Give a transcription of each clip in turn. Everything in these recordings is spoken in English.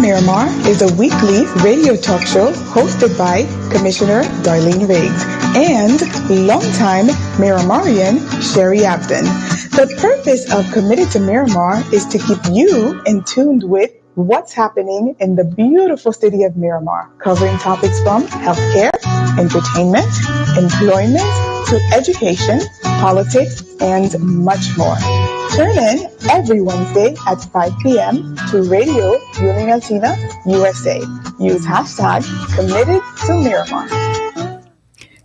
Miramar is a weekly radio talk show hosted by Commissioner Darline B and longtime Miramarian Sherry Abdin. The purpose of Committed to Miramar is to keep you in tune with what's happening in the beautiful city of Miramar, covering topics from healthcare, entertainment, employment, to education, politics, and much more. Tune in every Wednesday at 5 p.m. to Radio Unilatina USA. Use hashtag Committed to Miramar.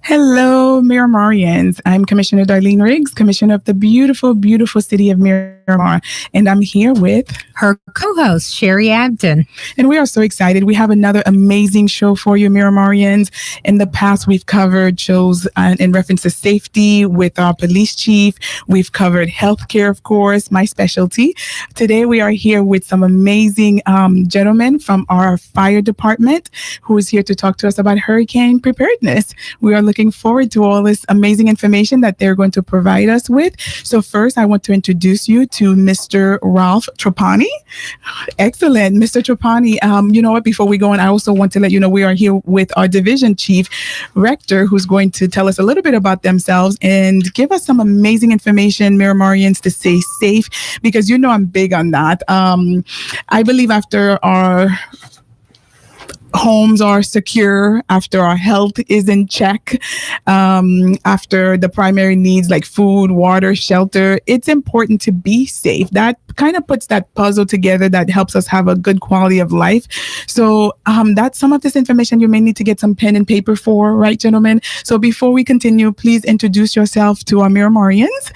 Hello, Miramarians. I'm Commissioner Darline B, Commissioner of the beautiful, beautiful city of Miramar. And I'm here with her co-host, Sherry Abdin. And we are so excited. We have another amazing show for you, Miramarians. In the past, we've covered shows in reference to safety with our police chief. We've covered healthcare, of course, my specialty. Today, we are here with some amazing gentlemen from our fire department who is here to talk to us about hurricane preparedness. We are looking forward to all this amazing information that they're going to provide us with. So first, I want to introduce you to Mr. Ralph Trapani. Excellent. Mr. Trapani, you know what, before we go on, I also want to let you know we are here with our division chief rector, who's going to tell us a little bit about themselves and give us some amazing information, Miramarians, to stay safe, because you know I'm big on that. I believe after our homes are secure, after our health is in check, after the primary needs like food, water, shelter, it's important to be safe. That kind of puts that puzzle together that helps us have a good quality of life. So that's some of this information you may need to get some pen and paper for, right, gentlemen? So before we continue, please introduce yourself to our Miramarians.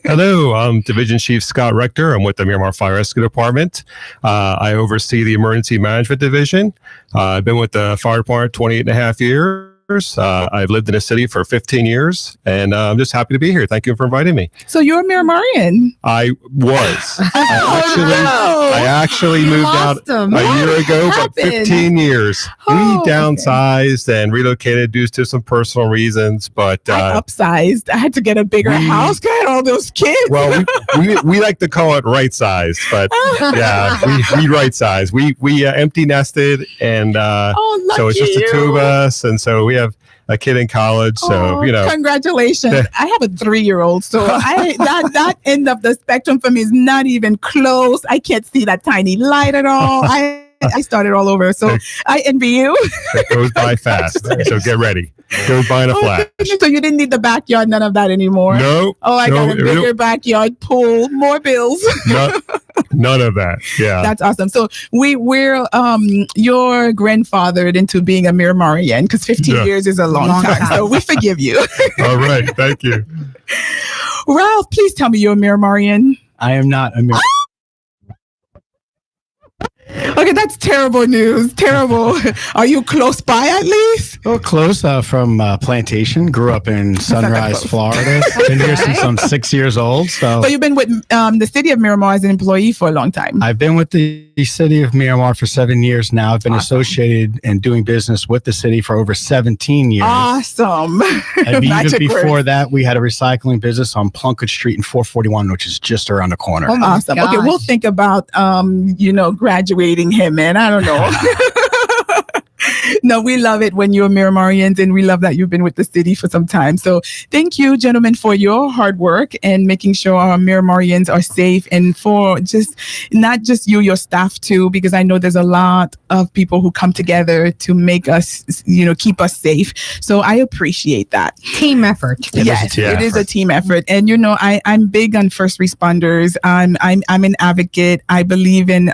Hello, I'm Division Chief Scott Rector. I'm with the Miramar Fire Rescue Department. I oversee the Emergency Management Division. I've been with the fire department 28 and a half years. I've lived in the city for 15 years, and I'm just happy to be here. Thank you for inviting me. So you're a Miramarian? I was. I actually moved out a year ago, but 15 years. We downsized and relocated due to some personal reasons, but I upsized. I had to get a bigger house. Got all those kids. Well, we like to call it right sized, but yeah, we right sized. We empty nested, and so it's just the two of us, and so we have a kid in college, so you know. Congratulations! I have a 3-year-old, so that end of the spectrum for me is not even close. I can't see that tiny light at all. I started all over, so I envy you. It goes by fast, so get ready. It goes by in a flash. So you didn't need the backyard, none of that anymore? No. I got a bigger backyard, pool, more bills. None of that. Yeah. That's awesome. So we're you're grandfathered into being a Miramarian, because 15 years is a long time. So we forgive you. All right. Thank you. Ralph, please tell me you're a Miramarian. I am not a Miramarian. Okay, that's terrible news. Terrible. Are you close by at least? Well, close from Plantation. Grew up in Sunrise, Florida. Been here since I'm 6 years old. So you've been with the City of Miramar as an employee for a long time. I've been with the City of Miramar for 7 years now. I've been associated and doing business with the city for over 17 years. Awesome. And even before that, we had a recycling business on Plunkett Street in 441, which is just around the corner. Oh, awesome. Gosh. Okay, we'll think about graduating him, man. I don't know. No, we love it when you're Miramarians, and we love that you've been with the city for some time. So thank you, gentlemen, for your hard work and making sure our Miramarians are safe, and for not just you, your staff too, because I know there's a lot of people who come together to make us, keep us safe. So I appreciate that. Team effort. Yes, it is a team effort. And, I'm big on first responders. I'm an advocate. I believe in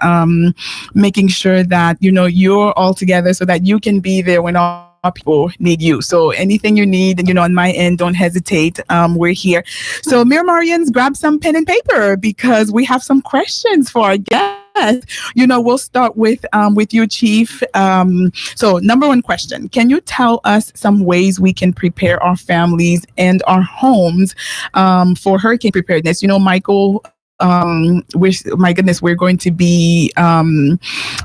making sure that, you're all together so that you can be there when all people need you. So anything you need, on my end, don't hesitate. We're here. So Miramarians, grab some pen and paper, because we have some questions for our guests. We'll start with you, Chief. So number one question, can you tell us some ways we can prepare our families and our homes for hurricane preparedness? Michael, my goodness, we're going to be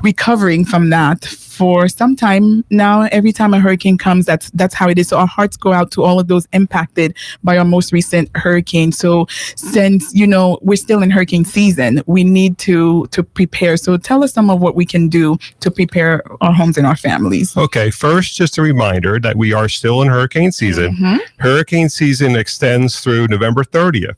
recovering from that for some time now. Every time a hurricane comes, that's how it is. So our hearts go out to all of those impacted by our most recent hurricane. So since, we're still in hurricane season, we need to prepare. So tell us some of what we can do to prepare our homes and our families. Okay, first, just a reminder that we are still in hurricane season. Hurricane season extends through November 30th.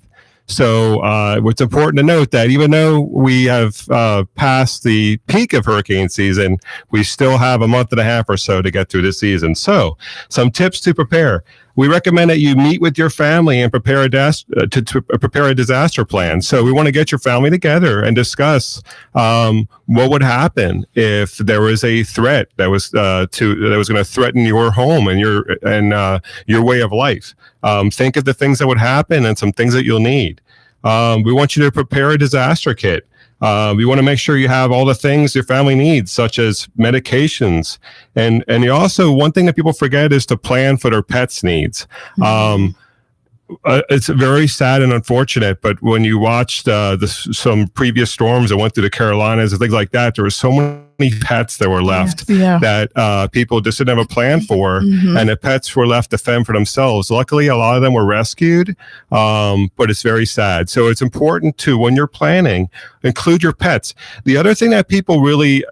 So what's important to note that even though we have passed the peak of hurricane season, we still have a month and a half or so to get through the season. So some tips to prepare. We recommend that you meet with your family and prepare to prepare a disaster plan. So we want to get your family together and discuss what would happen if there was a threat that was going to threaten your home and your way of life. Think of the things that would happen and some things that you'll need. We want you to prepare a disaster kit. We want to make sure you have all the things your family needs, such as medications. And you also, one thing that people forget is to plan for their pets' needs. It's very sad and unfortunate, but when you watched some previous storms that went through the Carolinas and things like that, there were so many pets that were left that people just didn't have a plan for, and the pets were left to fend for themselves. Luckily, a lot of them were rescued, but it's very sad. So it's important to, when you're planning, include your pets. The other thing that people really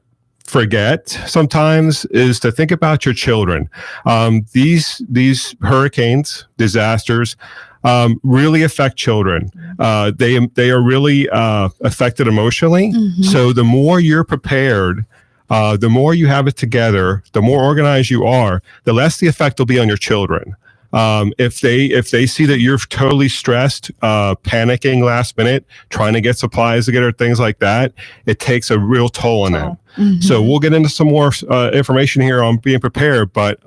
forget sometimes is to think about your children. These hurricanes, disasters, really affect children. They are really affected emotionally. So the more you're prepared, the more you have it together, the more organized you are, the less the effect will be on your children. If they see that you're totally stressed, panicking last minute, trying to get supplies together, things like that, it takes a real toll on them. So we'll get into some more information here on being prepared, but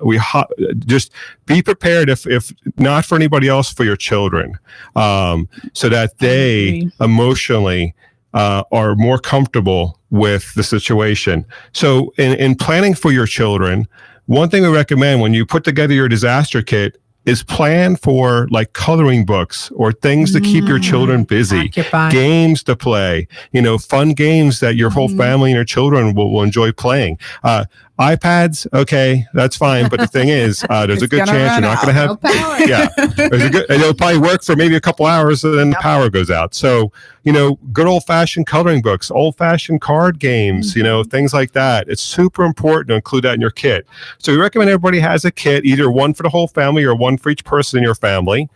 just be prepared, if not for anybody else, for your children, so that they emotionally are more comfortable with the situation. So in planning for your children, one thing we recommend when you put together your disaster kit is plan for like coloring books or things to keep your children busy, games to play, fun games that your whole family and your children will enjoy playing. iPads, okay, that's fine. But the thing is, there's a good chance you're not going to have power. It'll probably work for maybe a couple hours and then the power goes out. So, good old fashioned coloring books, old fashioned card games, things like that. It's super important to include that in your kit. So we recommend everybody has a kit, either one for the whole family or one for each person in your family.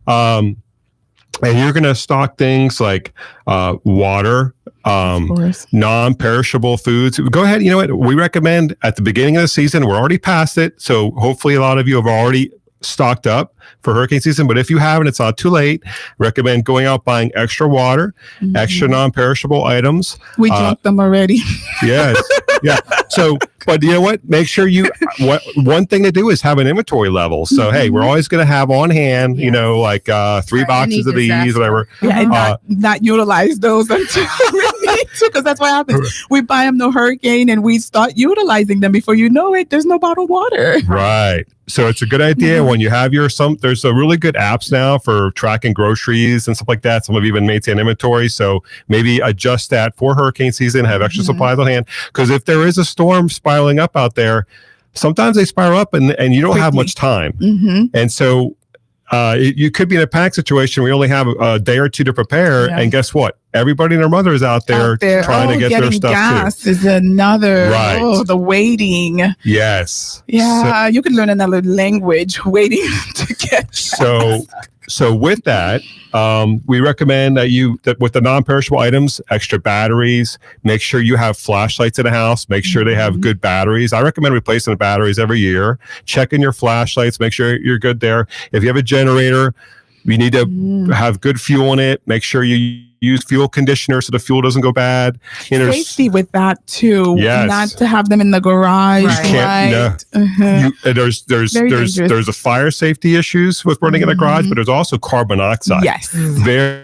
And you're going to stock things like water, non-perishable foods. Go ahead. You know what? We recommend at the beginning of the season, we're already past it. So hopefully a lot of you have already stocked up for hurricane season. But if you haven't, it's not too late. Recommend going out buying extra water, extra non-perishable items. We drank them already. Yes. Yeah. So, but you know what? Make sure one thing to do is have an inventory level. So, hey, we're always going to have on hand, like 3 boxes of these, whatever. Yeah, and not utilize those until we need to, because that's what happens. We buy them no hurricane and we start utilizing them. Before you know it, there's no bottled water. Right. So it's a good idea when you have there's a really good apps now for tracking groceries and stuff like that. Some have even maintained inventory. So maybe adjust that for hurricane season, have extra supplies on hand. Because if there is a storm spiraling up out there, sometimes they spiral up and you don't have much time. And so you could be in a panic situation where you only have a day or two to prepare. Yeah. And guess what? Everybody and their mother is out there trying to get their stuff gas too. Is another, the waiting. Yes. Yeah, you could learn another language waiting to get gas. So with that, we recommend that with the non-perishable items, extra batteries, make sure you have flashlights in the house, make sure they have good batteries. I recommend replacing the batteries every year. Check in your flashlights, make sure you're good there. If you have a generator, you need to have good fuel in it. Make sure you use fuel conditioner so the fuel doesn't go bad. Safety with that too. Yes. Not to have them in the garage. Right. There's a fire safety issues with running in the garage, but there's also carbon monoxide. Yes. Very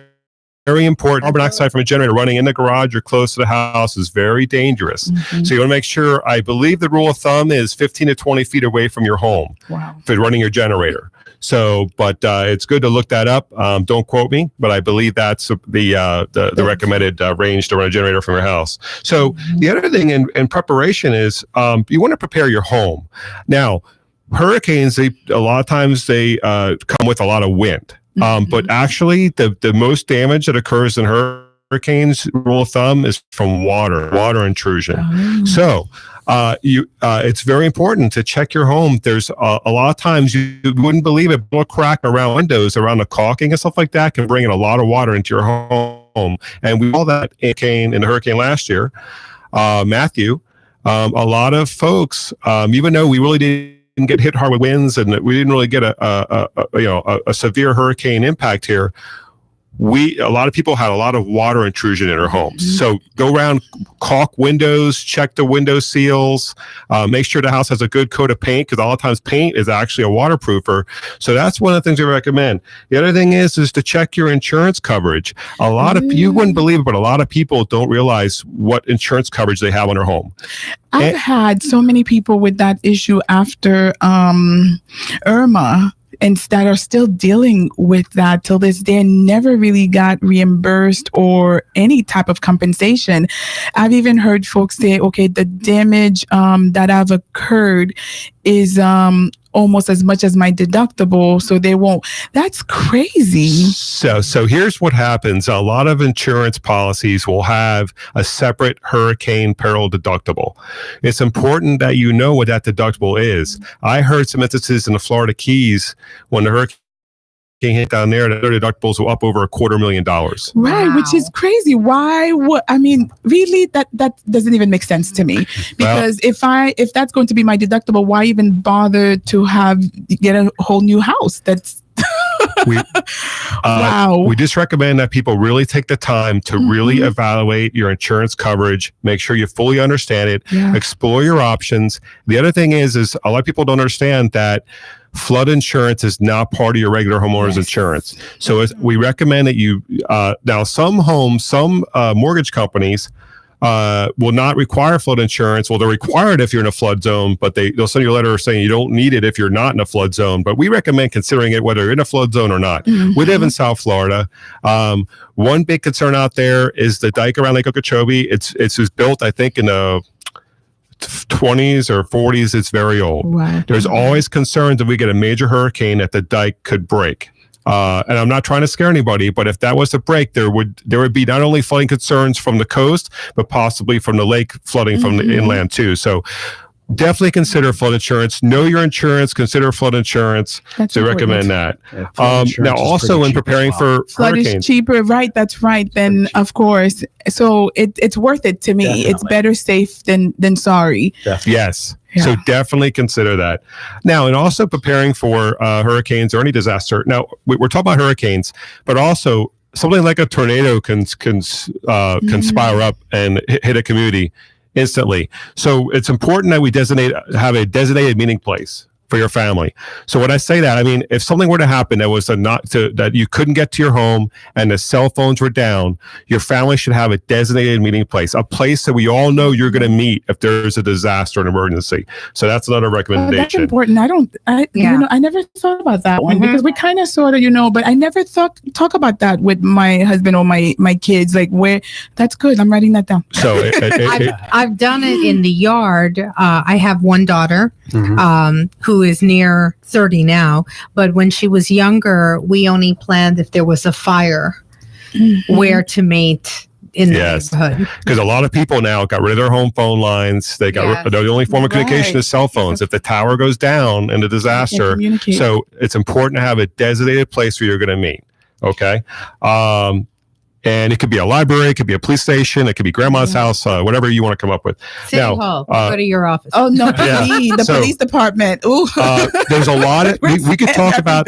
very important. Carbon dioxide from a generator running in the garage or close to the house is very dangerous. So you want to make sure, I believe the rule of thumb is 15 to 20 feet away from your home for running your generator. So, but it's good to look that up. Don't quote me, but I believe that's the recommended range to run a generator from your house. So the other thing in preparation is you want to prepare your home. Now, hurricanes, a lot of times they come with a lot of wind. But actually, the most damage that occurs in hurricanes, rule of thumb, is from water intrusion. So it's very important to check your home. There's a lot of times you wouldn't believe it, a crack around windows, around the caulking and stuff like that can bring in a lot of water into your home. And we saw that in the hurricane last year, Matthew. A lot of folks, even though we really didn't get hit hard with winds and we didn't really get a severe hurricane impact here, a lot of people had a lot of water intrusion in their homes. So go around, caulk windows, check the window seals, make sure the house has a good coat of paint, because a lot of times paint is actually a waterproofer. So that's one of the things we recommend. The other thing is to check your insurance coverage. A lot of you wouldn't believe it, but a lot of people don't realize what insurance coverage they have on their home. I've had so many people with that issue after Irma, and that are still dealing with that till this day and never really got reimbursed or any type of compensation. I've even heard folks say, okay, the damage that have occurred is almost as much as my deductible, so they won't. That's crazy. So here's what happens. A lot of insurance policies will have a separate hurricane peril deductible. It's important that you know what that deductible is. I heard some instances in the Florida Keys when the hurricane hit down there, their deductibles were up over $250,000. Right, which is crazy. Why? Really, that doesn't even make sense to me. Because if that's going to be my deductible, why even bother to get a whole new house? That's wow. We just recommend that people really take the time to really evaluate your insurance coverage, make sure you fully understand it, explore your options. The other thing is a lot of people don't understand that flood insurance is not part of your regular homeowner's insurance. So we recommend that you, now some mortgage companies will not require flood insurance. Well, they're required if you're in a flood zone, but they'll send you a letter saying you don't need it if you're not in a flood zone. But we recommend considering it whether you're in a flood zone or not. We live in South Florida. One big concern out there is the dike around Lake Okeechobee. It was built, I think, in the 20s or 40s. It's very old. Wow. There's always concerns if we get a major hurricane that the dike could break. And I'm not trying to scare anybody, but if that was to break, there would be not only flooding concerns from the coast, but possibly from the lake flooding from the inland too. So definitely consider flood insurance. Know your insurance. Consider flood insurance. So recommend that. Now, also in preparing for flood hurricanes, is cheaper, right? That's right. Then of course, so it's worth it to me. Definitely. It's better safe than sorry. Definitely. Yes. Yeah. So definitely consider that. Now, and also preparing for hurricanes or any disaster. Now, we're talking about hurricanes, but also something like a tornado can spiral up and hit a community instantly. So it's important that we have a designated meeting place for your family. So when I say that, I mean, if something were to happen that you couldn't get to your home and the cell phones were down, your family should have a designated meeting place, a place that we all know you're going to meet if there's a disaster, an emergency. So that's another recommendation. That's important. I never thought about that one because we kind of sort of, but I never talk about that with my husband or my kids. Like that's good. I'm writing that down. So I've done it in the yard. I have one daughter who is near 30 now, but when she was younger, we only planned if there was a fire where to meet in the neighborhood. Because a lot of people now got rid of their home phone lines. They got the only form of communication is cell phones. If the tower goes down in a disaster, so it's important to have a designated place where you're going to meet. Okay. And it could be a library, it could be a police station, it could be grandma's house, whatever you want to come up with. City Hall, go to your office. Oh no, the police department. Ooh. There's a lot of we could talk about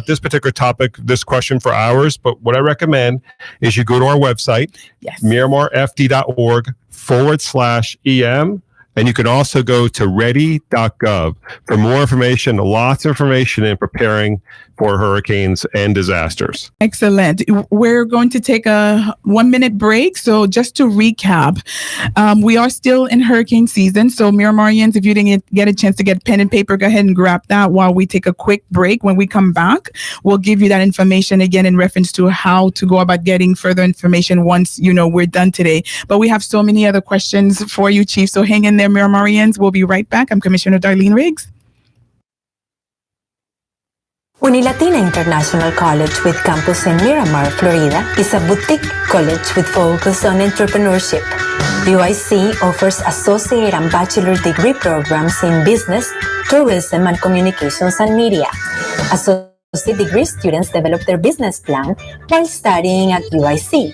this particular topic, this question for hours. But what I recommend is you go to our website, miramarfd.org/EM. And you can also go to ready.gov for more information, lots of information in preparing for hurricanes and disasters. Excellent. We're going to take a 1-minute break. So just to recap, we are still in hurricane season. So Miramarians, if you didn't get a chance to get pen and paper, go ahead and grab that while we take a quick break. When we come back, we'll give you that information again in reference to how to go about getting further information once, we're done today. But we have so many other questions for you, Chief. So hang in there, Miramarians. We'll be right back. I'm Commissioner Darline Riggs. Unilatina International College with campus in Miramar, Florida is a boutique college with focus on entrepreneurship. UIC offers associate and bachelor degree programs in business, tourism, and communications and media. Associate degree students develop their business plan while studying at UIC.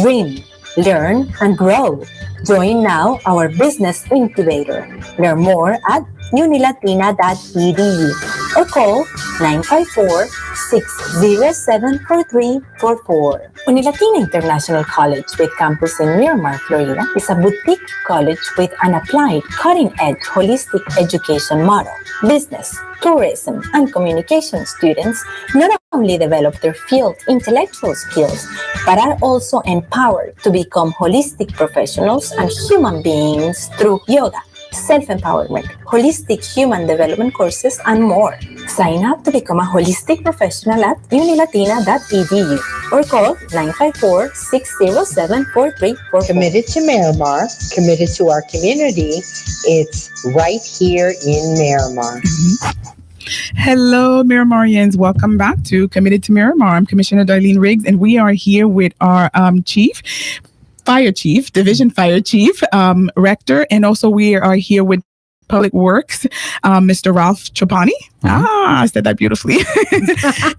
Dream, learn, and grow. Join now our business incubator. Learn more at unilatina.edu or call 954-607-4344. Unilatina International College with campus in Miramar, Florida is a boutique college with an applied, cutting-edge holistic education model. Business, tourism, and communication students not only develop their field intellectual skills, but are also empowered to become holistic professionals and human beings through yoga, self-empowerment, holistic human development courses, and more. Sign up to become a holistic professional at unilatina.edu or call 954-607-4344. Committed to Miramar, committed to our community. It's right here in Miramar. Hello, Miramarians. Welcome back to Committed to Miramar. I'm Commissioner Darline Riggs, and we are here with our Fire Chief, Division Fire Chief, Rector, and also we are here with Public Works, Mr. Ralph Trapani. I said that beautifully.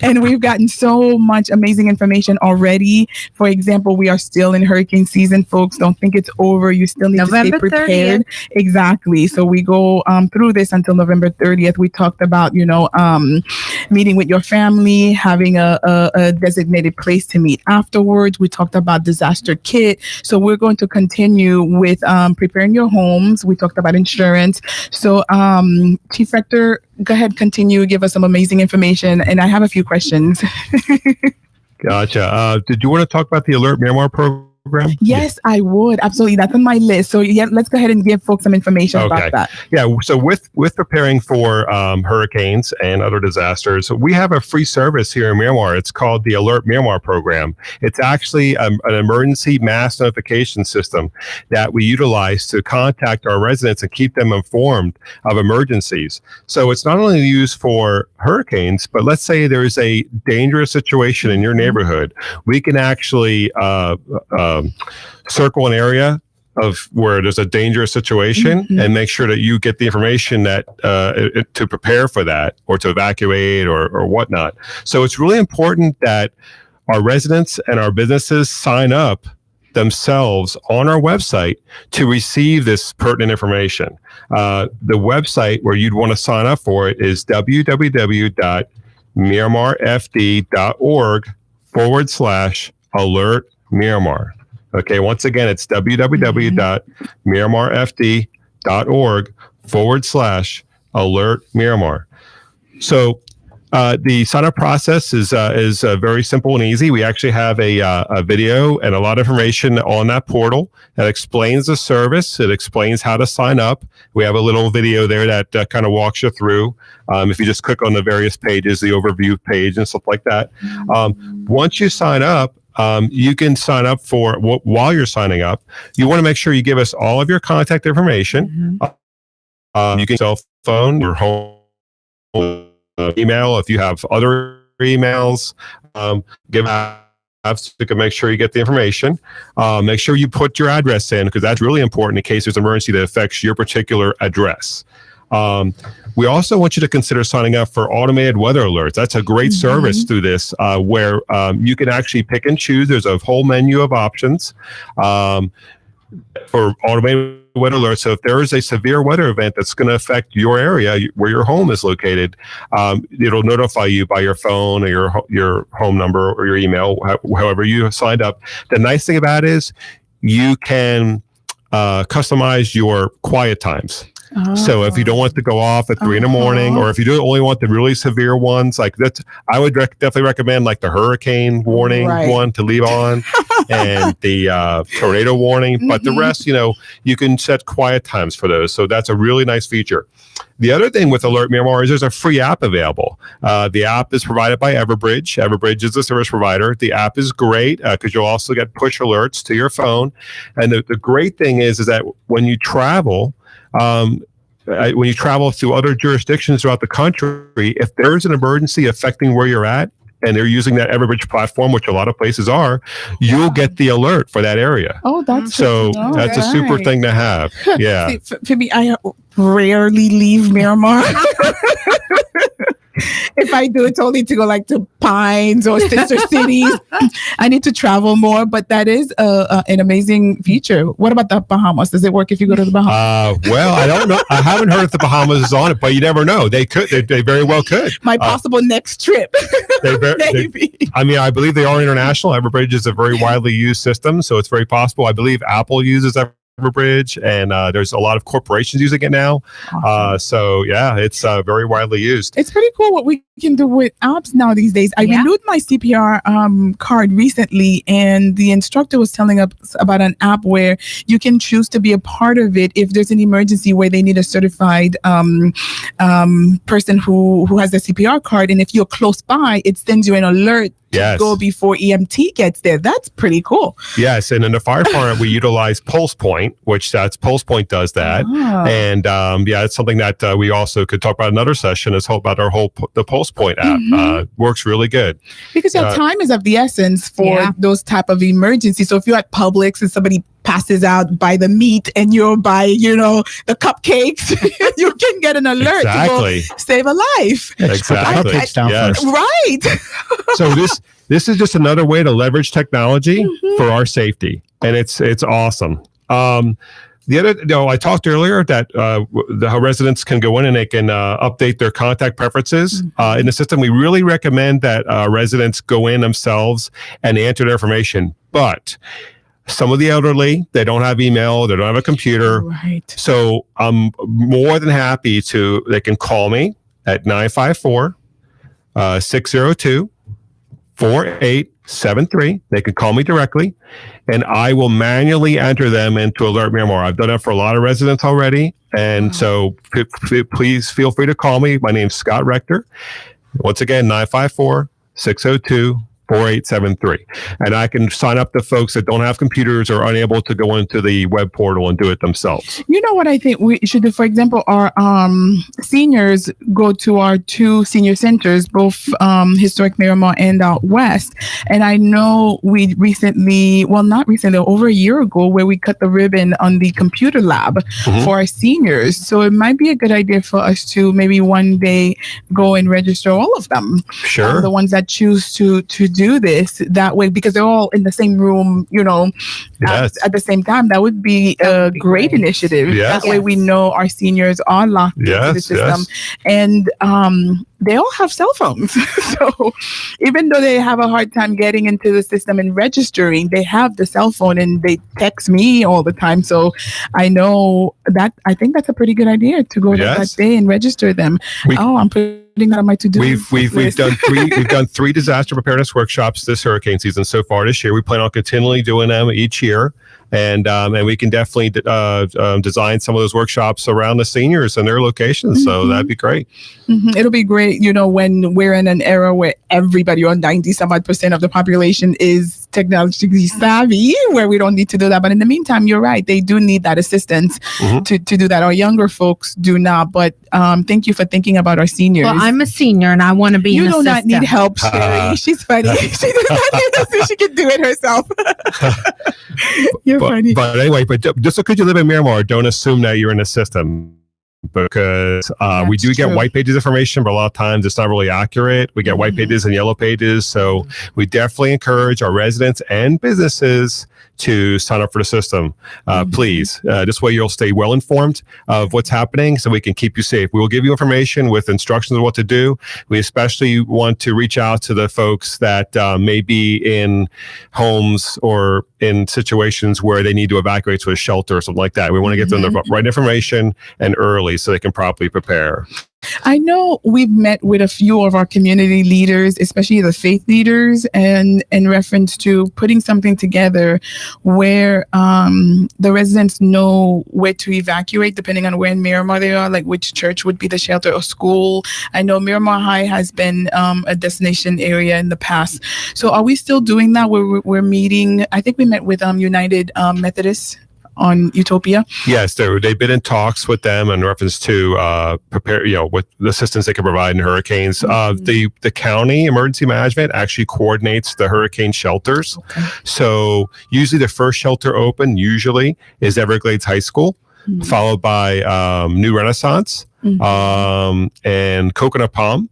And we've gotten so much amazing information already. For example, we are still in hurricane season, folks. Don't think it's over. You still need November to stay prepared. 30th. Exactly. So we go through this until November 30th. We talked about, meeting with your family, having a designated place to meet afterwards. We talked about disaster kit. So we're going to continue with preparing your homes. We talked about insurance. So Chief Rector, go ahead, continue, give us some amazing information. And I have a few questions. Gotcha. Did you want to talk about the Alert Miramar program? Yes, I would. Absolutely. That's on my list. So yeah, let's go ahead and give folks some information about that. Yeah. So with preparing for hurricanes and other disasters, we have a free service here in Miramar. It's called the Alert Miramar program. It's actually an emergency mass notification system that we utilize to contact our residents and keep them informed of emergencies. So it's not only used for hurricanes, but let's say there is a dangerous situation in your neighborhood. We can actually circle an area of where there's a dangerous situation and make sure that you get the information that to prepare for that or to evacuate or whatnot. So it's really important that our residents and our businesses sign up themselves on our website to receive this pertinent information. The website where you'd want to sign up for it is www.miramarfd.org/alert Miramar. Okay, once again, it's www.miramarfd.org/alert Miramar. So the sign up process is very simple and easy. We actually have a video and a lot of information on that portal that explains the service. It explains how to sign up. We have a little video there that kind of walks you through. If you just click on the various pages, the overview page and stuff like that. Once you sign up, you can sign up for while you're signing up. You want to make sure you give us all of your contact information. You can cell phone, your home email. If you have other emails, give us so we can make sure you get the information. Make sure you put your address in because that's really important in case there's an emergency that affects your particular address. We also want you to consider signing up for automated weather alerts. That's a great service through this where you can actually pick and choose. There's a whole menu of options for automated weather alerts. So if there is a severe weather event that's going to affect your area where your home is located, it'll notify you by your phone or your home number or your email, however you signed up. The nice thing about it is you can customize your quiet times. So if you don't want to go off at 3 a.m, or if you only want the really severe ones, like that's, I would definitely recommend like the hurricane warning one to leave on, and the tornado warning. But the rest, you can set quiet times for those. So that's a really nice feature. The other thing with Alert Miramar is there's a free app available. The app is provided by Everbridge. Everbridge is a service provider. The app is great because you'll also get push alerts to your phone. And the great thing is that when you travel, through other jurisdictions throughout the country, if there's an emergency affecting where you're at, and they're using that Everbridge platform, which a lot of places are, you'll get the alert for that area. Oh, that's that's a super thing to have. Yeah. See, for me, I rarely leave Miramar. If I do, it's only to go like to Pines or sister cities. I need to travel more, but that is an amazing feature. What about the Bahamas? Does it work if you go to the Bahamas? Well, I don't know. I haven't heard if the Bahamas is on it, but you never know. They could. They very well could. My possible next trip. Maybe. I believe they are international. Everbridge is a very widely used system, so it's very possible. I believe Apple uses Everbridge, and there's a lot of corporations using it now. Awesome. So yeah, it's very widely used. It's pretty cool what we can do with apps now these days. I renewed my CPR card recently, and the instructor was telling us about an app where you can choose to be a part of it if there's an emergency where they need a certified person who has a CPR card, and if you're close by, it sends you an alert to go before EMT gets there. That's pretty cool. Yes, and in the fire department, we utilize Pulse Point, Pulse Point does that. And it's something that we also could talk about another session, is about the Pulse Point app. Works really good. Because time is of the essence for those type of emergencies. So if you're at Publix and somebody passes out by the meat and you're by, the cupcakes, you can get an alert to go save a life. Exactly. Right. So this is just another way to leverage technology for our safety, and it's awesome. The other, I talked earlier that the residents can go in and they can update their contact preferences in the system. We really recommend that residents go in themselves and enter their information, but some of the elderly, they don't have email, they don't have a computer. Right. So I'm more than happy they can call me at 954-602-4873. They can call me directly, and I will manually enter them into Alert Miramar. I've done it for a lot of residents already. And so please feel free to call me. My name's Scott Rector. Once again, 954-602-4873. And I can sign up the folks that don't have computers or unable to go into the web portal and do it themselves. You know what I think we should do? For example, our seniors go to our 2 senior centers, both Historic Miramar and out west. And I know we over a year ago, where we cut the ribbon on the computer lab for our seniors. So it might be a good idea for us to maybe one day go and register all of them. Sure. The ones that choose to do this that way, because they're all in the same room, at the same time. That would be a great initiative. Yes. That way we know our seniors are locked into the system. And they all have cell phones. So even though they have a hard time getting into the system and registering, they have the cell phone and they text me all the time. So I know that, I think that's a pretty good idea to go to that day and register them. I'm putting that on my to-do list. We've done 3 disaster preparedness workshops this hurricane season so far this year. We plan on continually doing them each year. And we can definitely design some of those workshops around the seniors and their locations. So that'd be great. It'll be great, when we're in an era where everybody, or 90% of the population, is technologically savvy, where we don't need to do that. But in the meantime, you're right. They do need that assistance to do that. Our younger folks do not. But thank you for thinking about our seniors. Well, I'm a senior and I want to be an assistant. You do not need help, Sherry. She's funny. She does not need us. She can do it herself. You're funny. But anyway, just because you live in Miramar, don't assume that you're in the system. Because we do get white pages information, but a lot of times it's not really accurate. We get white pages and yellow pages. So we definitely encourage our residents and businesses to sign up for the system. Please, this way you'll stay well informed of what's happening so we can keep you safe. We will give you information with instructions on what to do. We especially want to reach out to the folks that may be in homes or in situations where they need to evacuate to a shelter or something like that. We want to get them the right information and early so they can properly prepare. I know we've met with a few of our community leaders, especially the faith leaders, and in reference to putting something together where the residents know where to evacuate depending on where in Miramar they are, like which church would be the shelter or school. I know Miramar High has been a destination area in the past. So are we still doing that? We're meeting, I think we met with United Methodist on Utopia. Yes, they've been in talks with them in reference to prepare, with the assistance they can provide in hurricanes. The county emergency management actually coordinates the hurricane shelters. Okay. So usually the first shelter open is Everglades High School, followed by New Renaissance and Coconut Palm.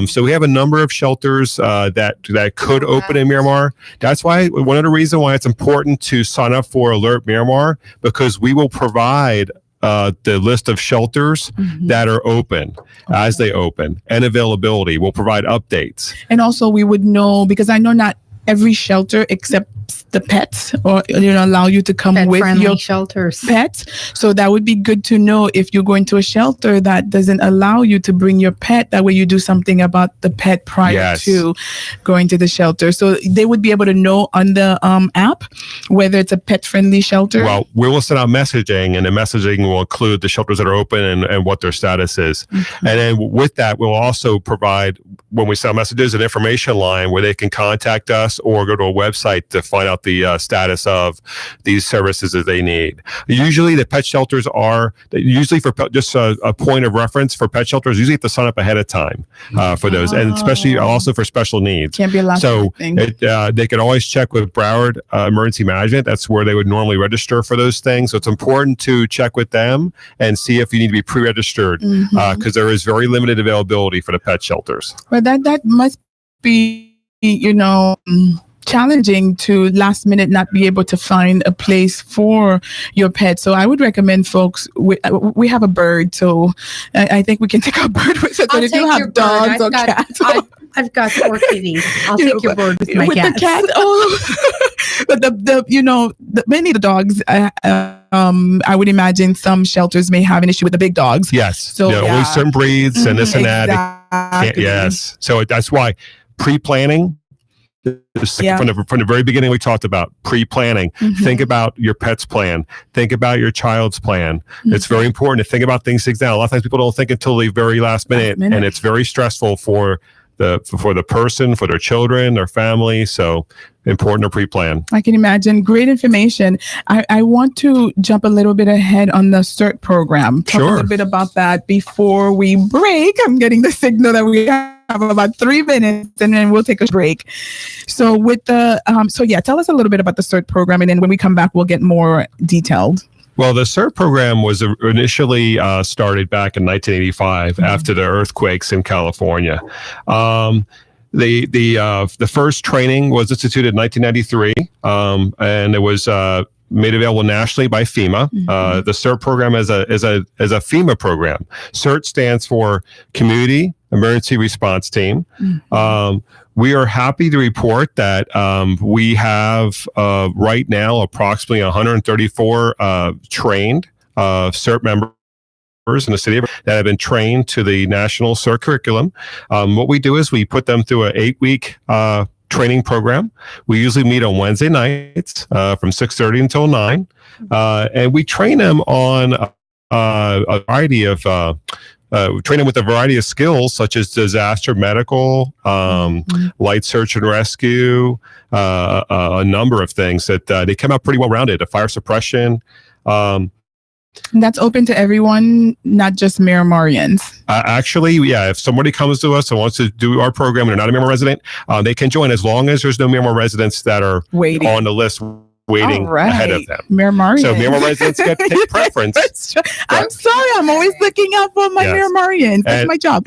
So we have a number of shelters that could open in Miramar. That's why one of the reasons why it's important to sign up for Alert Miramar, because we will provide the list of shelters that are open as they open and availability. We'll provide updates. And also we would know, because I know not every shelter accepts the pets or allow you to come with your shelters pets. So that would be good to know if you're going to a shelter that doesn't allow you to bring your pet. That way you do something about the pet prior to going to the shelter. So they would be able to know on the app whether it's a pet-friendly shelter. Well, we will send out messaging, and the messaging will include the shelters that are open and what their status is. Okay. And then with that, we'll also provide, when we send messages, an information line where they can contact us or go to a website to find out the status of these services that they need. Usually the pet shelters are, usually for just a point of reference for pet shelters, usually have to sign up ahead of time for those, and especially also for special needs. Can't be a last thing. They can always check with Broward Emergency Management. That's where they would normally register for those things. So it's important to check with them and see if you need to be pre-registered, because there is very limited availability for the pet shelters. But that must be, challenging to last minute not be able to find a place for your pet. So I would recommend folks, we have a bird, so I think we can take our bird with us. But if you have dogs or cats, I've got 4 kitties. I'll take your bird with my cat. The cat, but many of the dogs, I would imagine some shelters may have an issue with the big dogs. Yes. So only certain breeds and this and that. Yes. So that's why pre-planning. From the very beginning, we talked about pre-planning. Think about your pet's plan. Think about your child's plan. It's very important to think about things now. A lot of times people don't think until the very last minute. And it's very stressful for the person, for their children, their family. So important to pre-plan. I can imagine. Great information. I want to jump a little bit ahead on the CERT program. Talk a little bit about that before we break. I'm getting the signal that we have about 3 minutes, and then we'll take a break. So with the, tell us a little bit about the CERT program, and then when we come back, we'll get more detailed. Well, the CERT program was initially started back in 1985 after the earthquakes in California. The first training was instituted in 1993, and it was made available nationally by FEMA. The CERT program is a FEMA program. CERT stands for Community Emergency Response Team. We are happy to report that we have right now approximately 134 trained CERT members in the city that have been trained to the national CERT curriculum. What we do is we put them through an 8-week training program. We usually meet on Wednesday nights from 6:30 until 9, and we train them on a variety of train them with a variety of skills such as disaster medical, light search and rescue, a number of things that they come out pretty well rounded. Fire suppression. And that's open to everyone, not just Miramarians. Actually, if somebody comes to us and wants to do our program and they're not a Miramar resident, they can join as long as there's no Miramar residents that are waiting on the list waiting ahead of them. Miramarians. So Miramar residents get take preference. I'm sorry, I'm always looking out for my Miramarians. That's my job.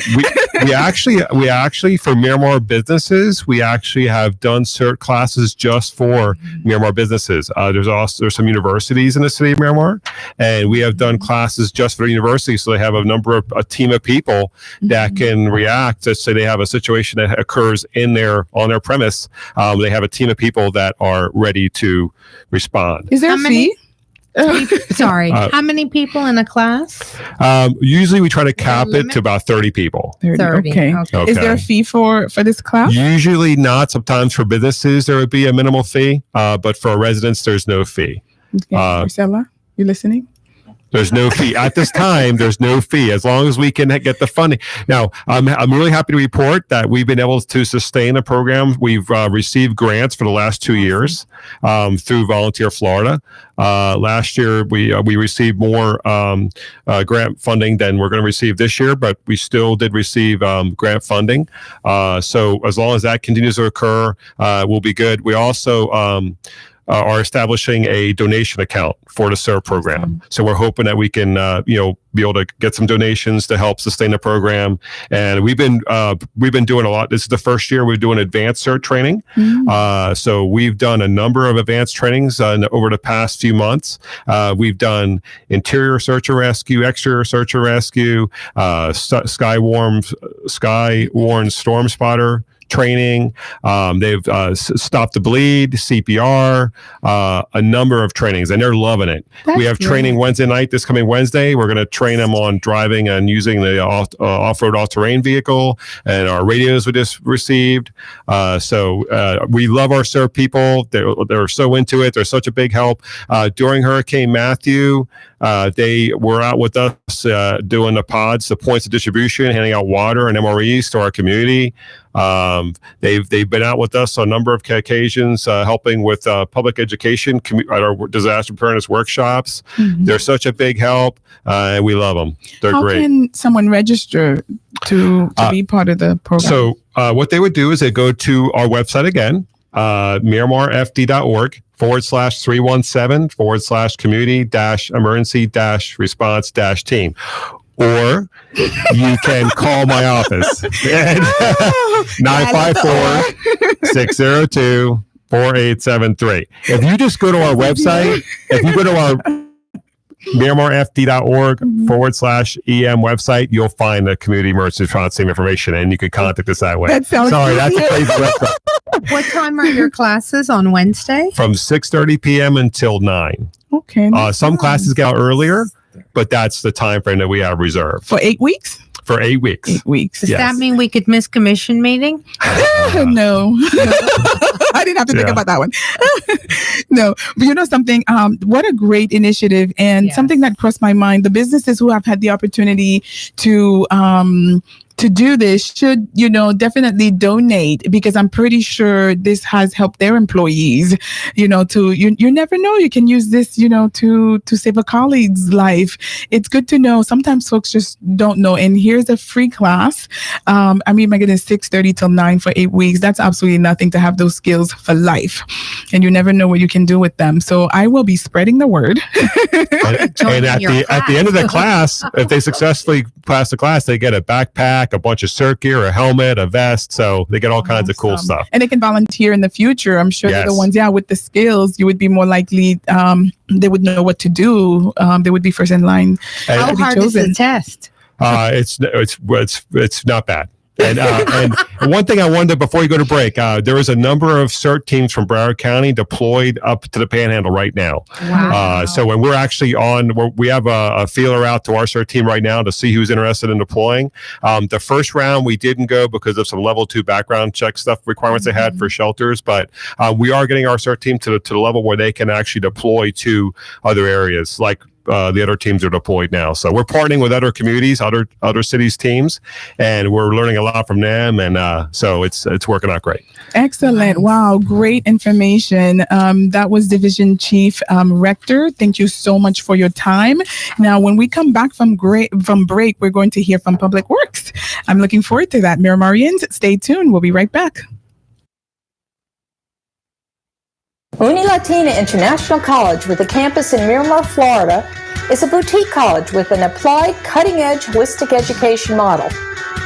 we actually for Miramar businesses, we actually have done cert classes just for Miramar businesses. There's some universities in the city of Miramar, and we have done classes just for the university. So they have a team of people that can react. Let's say they have a situation that occurs on their premise. They have a team of people that are ready to respond. Is there a fee? Sorry, how many people in a class? Usually we try to cap it to about 30 people. 30. Okay. Is there a fee for this class? Usually not. Sometimes for businesses there would be a minimal fee, but for residents there's no fee. Okay. Marcella, you listening? There's no fee at this time. There's no fee as long as we can get the funding. Now, I'm really happy to report that we've been able to sustain the program. We've received grants for the last 2 years through Volunteer Florida. Last year, we received more grant funding than we're going to receive this year, but we still did receive grant funding. So as long as that continues to occur, we'll be good. We also are establishing a donation account for the SERV program. So we're hoping that we can, be able to get some donations to help sustain the program. And we've been doing a lot. This is the first year we're doing advanced CERT training. So we've done a number of advanced trainings over the past few months. We've done interior search and rescue, exterior search and rescue, Skywarn storm spotter training. They've stopped the bleed, CPR, a number of trainings, and they're loving it. We have training Wednesday night, this coming Wednesday. We're going to train them on driving and using the off-road all-terrain vehicle, and our radios we just received. So we love our CERT people. They're so into it. They're such a big help. During Hurricane Matthew, they were out with us doing the pods, the points of distribution, handing out water and MREs to our community. They've been out with us on a number of occasions, helping with public education at our disaster preparedness workshops. They're such a big help, and we love them. They're great. How can someone register to be part of the program? So what they would do is they go to our website again, miramarfd.org/317/community-emergency-response-team. Or you can call my office at 954-602-4873. If you just go to our website, if you go to our miramarfd.org/EM website, you'll find the community emergency response team information, and you can contact us that way. That sounds that's a crazy website. What time are your classes on Wednesday? From 6:30 p.m. until 9. Okay. Some classes get out earlier, but that's the time frame that we have reserved. For 8 weeks? For 8 weeks. 8 weeks. Does that mean we could miss commission meeting? No. I didn't have to think about that one. No, but you know something, what a great initiative, and something that crossed my mind. The businesses who have had the opportunity to do this should, definitely donate, because I'm pretty sure this has helped their employees, you never know, you can use this, to save a colleague's life. It's good to know. Sometimes folks just don't know. And here's a free class. My goodness, 6:30 till 9 for 8 weeks. That's absolutely nothing to have those skills for life. And you never know what you can do with them. So I will be spreading the word. and at the end of the class, if they successfully pass the class, they get a backpack, a bunch of CERT gear, a helmet, a vest. So they get all kinds of cool stuff. And they can volunteer in the future. I'm sure they're the ones, with the skills, you would be more likely, they would know what to do. They would be first in line. How hard is the test? It's not bad. And one thing I wanted before you go to break, there is a number of CERT teams from Broward County deployed up to the Panhandle right now. Wow. So when we're actually we have a feeler out to our CERT team right now to see who's interested in deploying. The first round we didn't go because of some level 2 background check stuff requirements they had for shelters, but we are getting our CERT team to the level where they can actually deploy to other areas, like the other teams are deployed now. So we're partnering with other communities, other cities' teams, and we're learning a lot from them. And so it's working out great. Excellent. Wow. Great information. That was Division Chief Rector. Thank you so much for your time. Now, when we come back from break, we're going to hear from Public Works. I'm looking forward to that. Miramarians, stay tuned. We'll be right back. Uni Latina International College with a campus in Miramar, Florida, is a boutique college with an applied, cutting-edge holistic education model.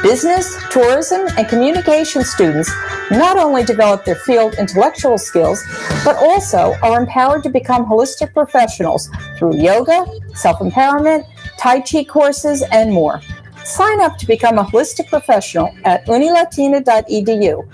Business, tourism, and communication students not only develop their field intellectual skills, but also are empowered to become holistic professionals through yoga, self-empowerment, Tai Chi courses, and more. Sign up to become a holistic professional at unilatina.edu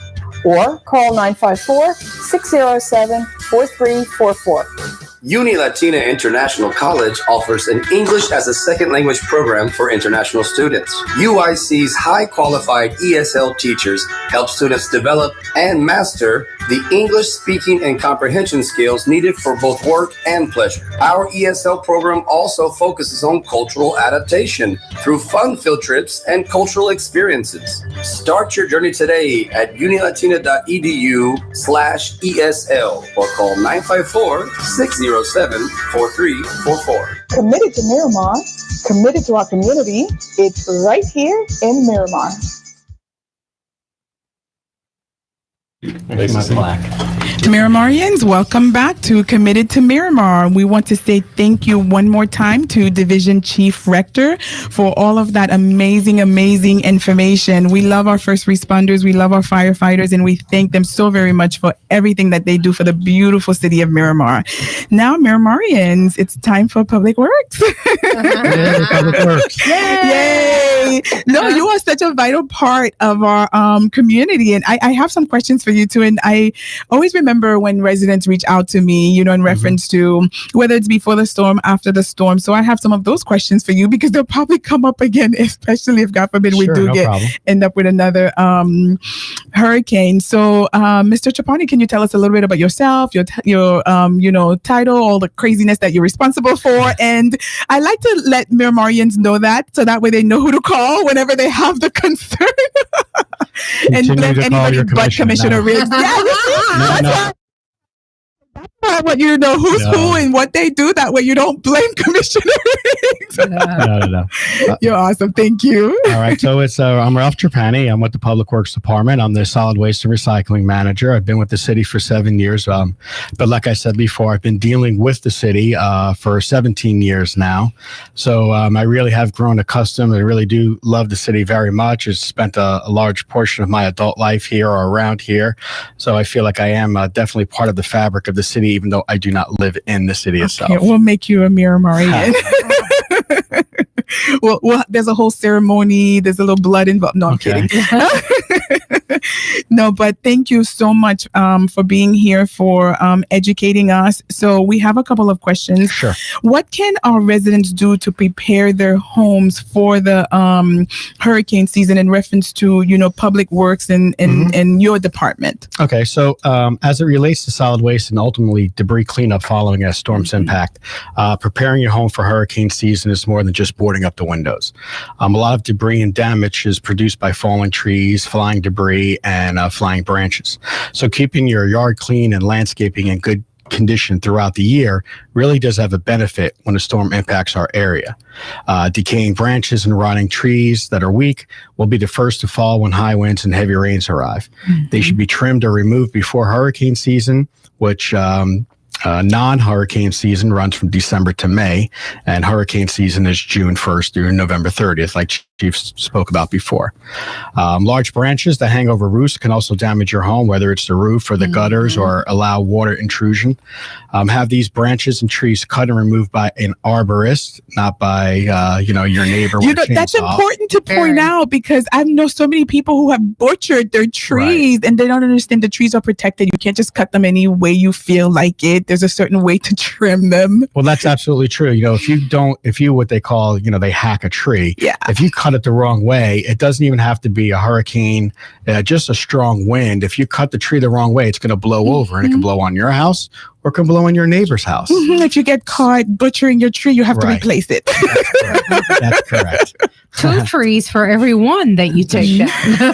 or call 954-607-4344. Uni Latina International College offers an English as a second language program for international students. UIC's high qualified ESL teachers help students develop and master the English speaking and comprehension skills needed for both work and pleasure. Our ESL program also focuses on cultural adaptation through fun-filled trips and cultural experiences. Start your journey today at unilatina.edu/ESL or call 954-607-4344. Committed to Miramar, committed to our community. It's right here in Miramar. Miramarians, welcome back to Committed to Miramar. We want to say thank you one more time to Division Chief Rector for all of that amazing information. We love our first responders, we love our firefighters, and we thank them so very much for everything that they do for the beautiful city of Miramar. Now, Miramarians, it's time for Public Works. Yay, Public Works. Yay! No, you are such a vital part of our community, and I have some questions for you too. And I always remember when residents reach out to me, in reference to whether it's before the storm, after the storm. So I have some of those questions for you because they'll probably come up again, especially if God forbid we end up with another hurricane. So, Mr. Trapani, can you tell us a little bit about yourself, your title, all the craziness that you're responsible for? And I like to let Miramarians know that, so that way they know who to call whenever they have the concern. And blame anybody but Commissioner Riggs. That's why I want you to know who's who and what they do. That way you don't blame Commissioner Riggs. No. You're awesome. Thank you. All right. So I'm Ralph Trapani. I'm with the Public Works Department. I'm the Solid Waste and Recycling Manager. I've been with the city for 7 years. But like I said before, I've been dealing with the city for 17 years now. So I really have grown accustomed. I really do love the city very much. I've spent a large portion of my adult life here or around here. So I feel like I am definitely part of the fabric of the city, even though I do not live in the city itself. We'll make you a Miramarian. well, there's a whole ceremony. There's a little blood involved. No, I'm kidding. No, but thank you so much for being here, for educating us. So we have a couple of questions. Sure. What can our residents do to prepare their homes for the hurricane season in reference to, public works and your department? Okay. So as it relates to solid waste and ultimately debris cleanup following a storm's impact, preparing your home for hurricane season is more than just boarding up the windows. A lot of debris and damage is produced by falling trees, flying debris, and flying branches. So keeping your yard clean and landscaping in good condition throughout the year really does have a benefit when a storm impacts our area. Decaying branches and rotting trees that are weak will be the first to fall when high winds and heavy rains arrive. They should be trimmed or removed before hurricane season, which non-hurricane season runs from December to May, and hurricane season is June 1st through November 30th, like Chief spoke about before. Large branches that hang over roofs can also damage your home, whether it's the roof or the gutters, or allow water intrusion. Have these branches and trees cut and removed by an arborist, not by your neighbor. That's important to point out, because I know so many people who have butchered their trees, and they don't understand the trees are protected. You can't just cut them any way you feel like it. There's a certain way to trim them. Well, that's absolutely true. If you what they call, they hack a tree. Yeah. If you cut it the wrong way, it doesn't even have to be a hurricane, just a strong wind. If you cut the tree the wrong way, it's going to blow over, and it can blow on your house or it can blow on your neighbor's house. If you get caught butchering your tree, you have to replace it. That's correct. 2 trees for every one that you take down.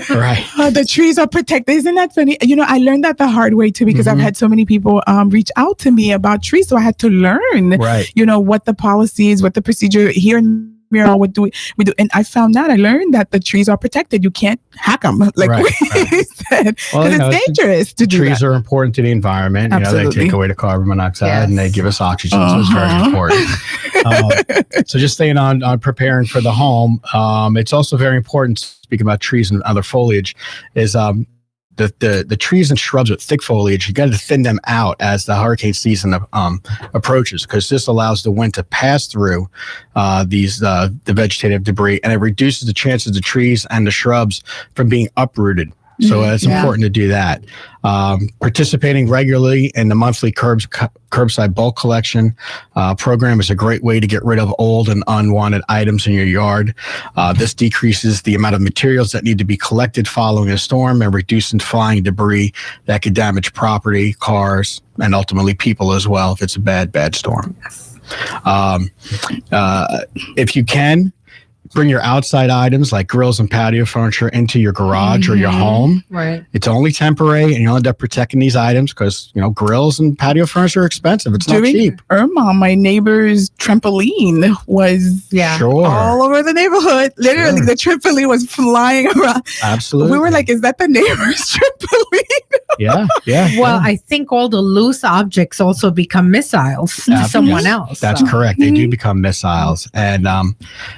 Right. The trees are protected. Isn't that funny? I learned that the hard way too, because I've had so many people reach out to me about trees. So I had to learn, what the policy is, what the procedure here in Miramar, what do we do? And I learned that the trees are protected. You can't hack them, like we said, because it's dangerous to do that. Trees are important to the environment. Absolutely. You know, they take away the carbon monoxide and they give us oxygen, so it's very important. So just staying on preparing for the home, it's also very important, speaking about trees and other foliage, is the trees and shrubs with thick foliage, you got to thin them out as the hurricane season approaches, because this allows the wind to pass through the vegetative debris, and it reduces the chances of the trees and the shrubs from being uprooted. So it's important to do that. Participating regularly in the monthly curbside bulk collection program is a great way to get rid of old and unwanted items in your yard. This decreases the amount of materials that need to be collected following a storm and reducing flying debris that could damage property, cars, and ultimately people as well if it's a bad storm. If you can, bring your outside items like grills and patio furniture into your garage or your home. Right. It's only temporary, and you'll end up protecting these items because, you know, grills and patio furniture are expensive. It's not cheap. Irma, my neighbor's trampoline was all over the neighborhood. Literally, the trampoline was flying around. Absolutely. We were like, is that the neighbor's trampoline? Well, I think all the loose objects also become missiles to someone else. That's correct. They do become missiles. And,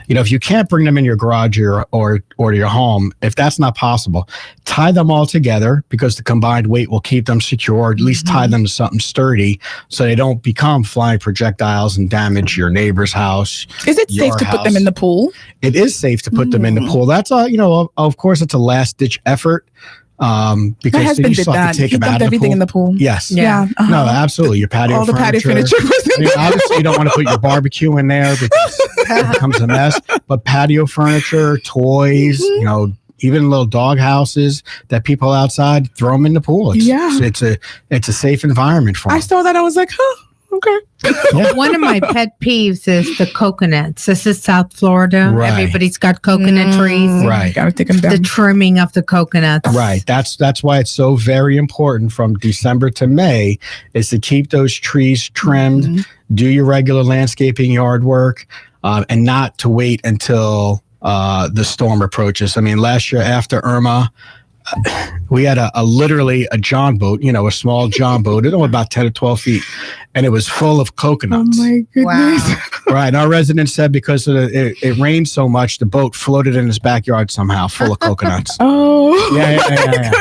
you know, if you can't bring them in your garage or to your home, if that's not possible, tie them all together, because the combined weight will keep them secure, or at least tie them to something sturdy so they don't become flying projectiles and damage your neighbor's house. Is it safe to put them in the pool? It is safe to put them in the pool. That's you know, of course, it's a last ditch effort. Because my husband did that. He dumped everything in the pool. Yes. No, absolutely. Your patio furniture. All the patio furniture was in there. Obviously, you don't want to put your barbecue in there because it becomes a mess. But patio furniture, toys, you know, even little dog houses that people outside, throw them in the pool. It's a safe environment for them. I saw that. I was like, okay. One of my pet peeves is the coconuts. This is South Florida. Right. Everybody's got coconut trees. Right. Gotta take them down. The trimming of the coconuts. Right. That's why it's so very important from December to May is to keep those trees trimmed, do your regular landscaping yard work, and not to wait until the storm approaches. I mean, last year after Irma, we had literally a john boat, you know, a small john boat, about 10 or 12 feet, and it was full of coconuts. Oh my goodness. Wow. Right. And our resident said because it rained so much, the boat floated in his backyard somehow full of coconuts. Yeah.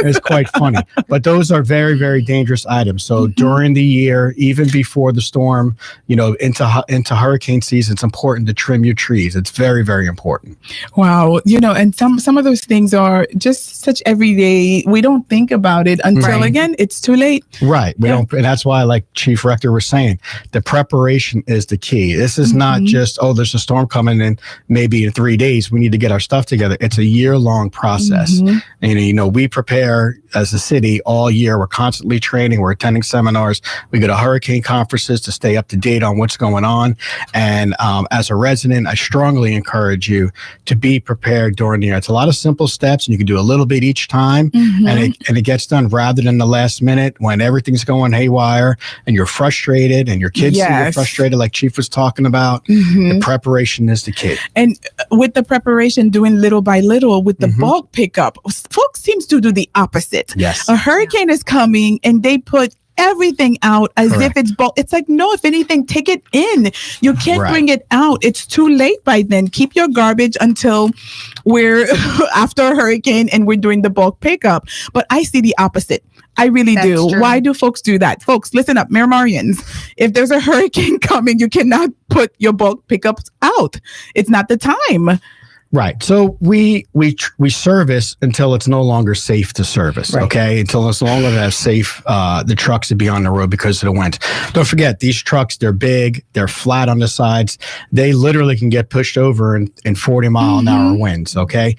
It's quite funny. But those are very, very dangerous items. So during the year, even before the storm, you know, into hurricane season, it's important to trim your trees. It's very, very important. Wow. You know, and some of those things are just such everyday. We don't think about it until, again, it's too late. Right. We don't, and that's why, like Chief Rector was saying, the preparation is the key. This is not just, there's a storm coming in maybe in 3 days. We need to get our stuff together. It's a year-long process. And, you know, we prepare as a city all year. We're constantly training. We're attending seminars. We go to hurricane conferences to stay up to date on what's going on. And as a resident, I strongly encourage you to be prepared during the year. It's a lot of simple steps, and you can do a little bit each time, and it gets done rather than the last minute when everything's going haywire and you're frustrated and your kids see you're frustrated, like Chief was talking about. The preparation is the key. And with the preparation, doing little by little with the bulk pickup, folks seems to do the opposite. Yes. A hurricane is coming and they put everything out as if it's bulk. It's like, no, if anything, take it in. You can't bring it out. It's too late by then. Keep your garbage until we're after a hurricane and we're doing the bulk pickup. But I see the opposite. I really do. True. Why do folks do that? Folks, listen up, Miramarians. If there's a hurricane coming, you cannot put your bulk pickups out. It's not the time. Right. So we service until it's no longer safe to service. Right. Okay. Until it's no longer safe, the trucks to be on the road because of the wind. Don't forget, these trucks, they're big, they're flat on the sides. They literally can get pushed over in 40 mile an hour winds. Okay.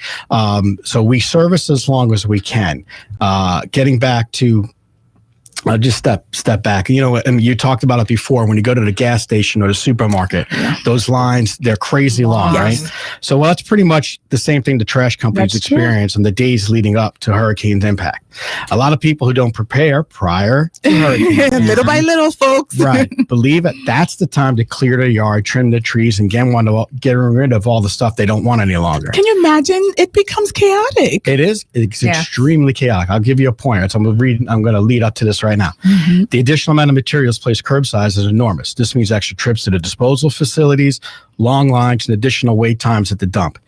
So we service as long as we can. Getting back to I'll just step back. You know, and you talked about it before. When you go to the gas station or the supermarket, those lines, they're crazy long, right? So that's pretty much the same thing the trash companies experience in the days leading up to hurricane's impact. A lot of people who don't prepare prior to hurricane, little by little, folks. Right. Believe it. That's the time to clear the yard, trim the trees, and get rid of all the stuff they don't want any longer. Can you imagine? It becomes chaotic. It is. It's extremely chaotic. I'll give you a point. So I'm going to lead up to this right now. The additional amount of materials placed curbside is enormous. This means extra trips to the disposal facilities, long lines, and additional wait times at the dump.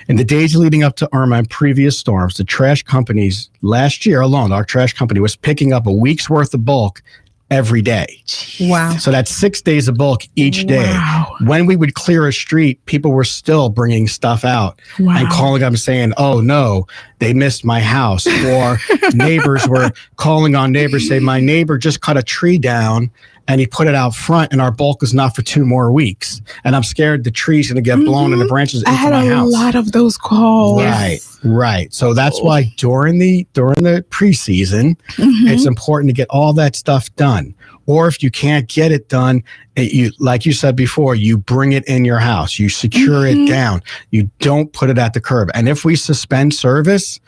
In the days leading up to Irma and previous storms, the trash companies, last year alone, our trash company was picking up a week's worth of bulk every day. Wow. So that's 6 days of bulk each day. Wow. When we would clear a street, people were still bringing stuff out and calling up and saying, oh no, they missed my house. Or neighbors were calling on neighbors, say, my neighbor just cut a tree down and he put it out front and our bulk is not for 2 more weeks. And I'm scared the tree's going to get blown and the branches into my house. I had a lot of those calls. Right. So that's why during the preseason, it's important to get all that stuff done. Or if you can't get it done, like you said before, you bring it in your house. You secure it down. You don't put it at the curb. And if we suspend service,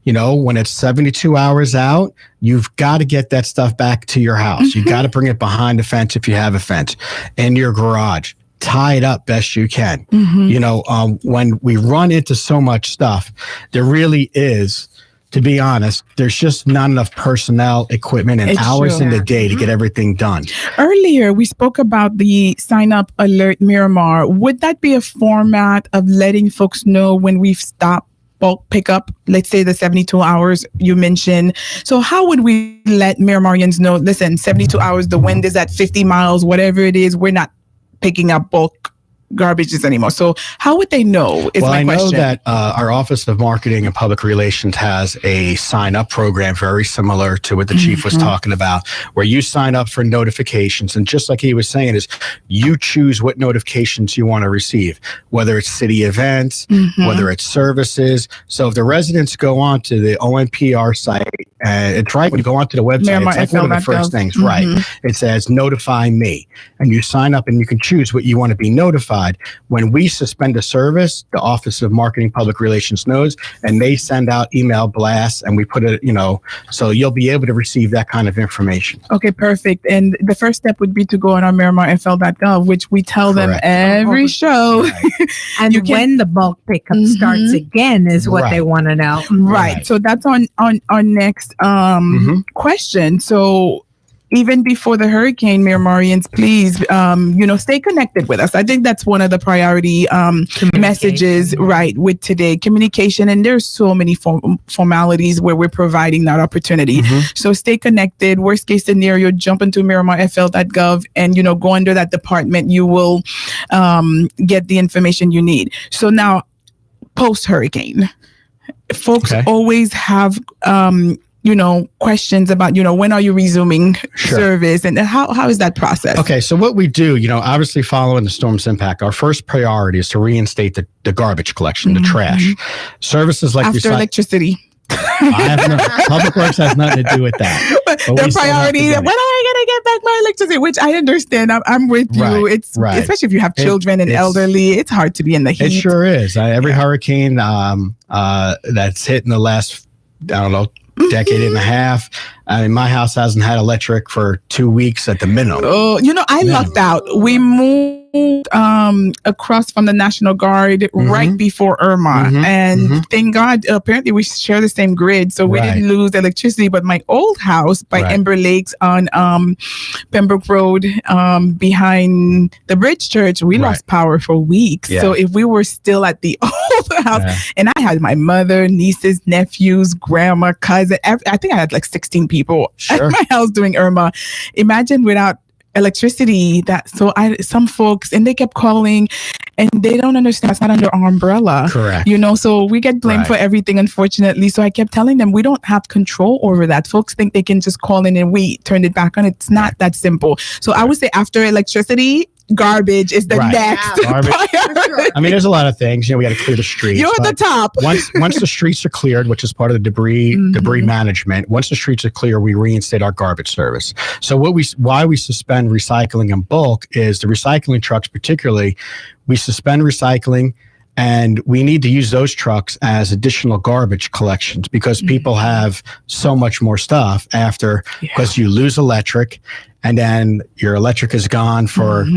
you know, when it's 72 hours out, you've got to get that stuff back to your house. You got to bring it behind the fence if you have a fence, in your garage. Tie it up best you can. You know, when we run into so much stuff, there really is, to be honest, there's just not enough personnel, equipment, and hours in the day to get everything done. Earlier, we spoke about the Sign Up Alert Miramar. Would that be a format of letting folks know when we've stopped bulk pickup, let's say the 72 hours you mentioned? So how would we let Miramarians know, listen, 72 hours, the wind is at 50 miles, whatever it is, we're not picking up bulk garbages anymore. So how would they know is my question. Well, I know that our Office of Marketing and Public Relations has a sign-up program very similar to what the chief was talking about, where you sign up for notifications. And just like he was saying, is you choose what notifications you want to receive, whether it's city events, whether it's services. So if the residents go on to the OMPR site, it's right when you go onto the website, Miramar, it's like one of the first things, right? It says notify me, and you sign up and you can choose what you want to be notified. When we suspend a service, the Office of Marketing Public Relations knows, and they send out email blasts, and we put it, you know, so you'll be able to receive that kind of information. Okay, perfect. And the first step would be to go on our MiramarFL.gov, which we tell them every show. Right. And when the bulk pickup starts again is what they want to know. Right. So that's on our next question. So even before the hurricane, Miramarians, please, stay connected with us. I think that's one of the priority messages, right, with today. Communication, and there's so many formalities where we're providing that opportunity. So stay connected. Worst case scenario, jump into MiramarFL.gov and, go under that department. You will get the information you need. So now, post-hurricane, folks always have questions about, when are you resuming service, and how is that process? Okay, so what we do, obviously following the storm's impact, our first priority is to reinstate the garbage collection, the trash. Services like after electricity. Public Works has nothing to do with that. But the priority, when are I going to get back my electricity? Which I understand. I'm with you. It's especially if you have children and elderly, it's hard to be in the heat. It sure is. Every hurricane that's hit in the last, decade and a half. I mean, my house hasn't had electric for 2 weeks at the minimum. Oh, I lucked out. We moved across from the National Guard right before Irma. And thank God, apparently we share the same grid, so we didn't lose electricity. But my old house by Ember Lakes on Pembroke Road, behind the Bridge Church, we lost power for weeks. So if we were still at the old house, and I had my mother, nieces, nephews, grandma, cousin, I think I had like 16 people at my house during Irma. Imagine without electricity. Some folks, and they kept calling, and they don't understand it's not under our umbrella. Correct. So we get blamed for everything, unfortunately. So I kept telling them we don't have control over that. Folks think they can just call in and we turned it back on. It's not that simple. So I would say after electricity, garbage is the Right. next Garbage. priority. I mean, there's a lot of things. We got to clear the streets. You're at the top. once the streets are cleared, which is part of the debris management, once the streets are clear, we reinstate our garbage service. So why we suspend recycling in bulk is the recycling trucks, particularly, we suspend recycling. And we need to use those trucks as additional garbage collections because people have so much more stuff because you lose electric and then your electric is gone for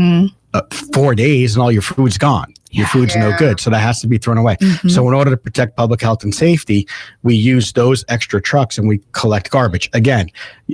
4 days and all your food's gone. Your food's no good. So that has to be thrown away. So in order to protect public health and safety, we use those extra trucks and we collect garbage. Again,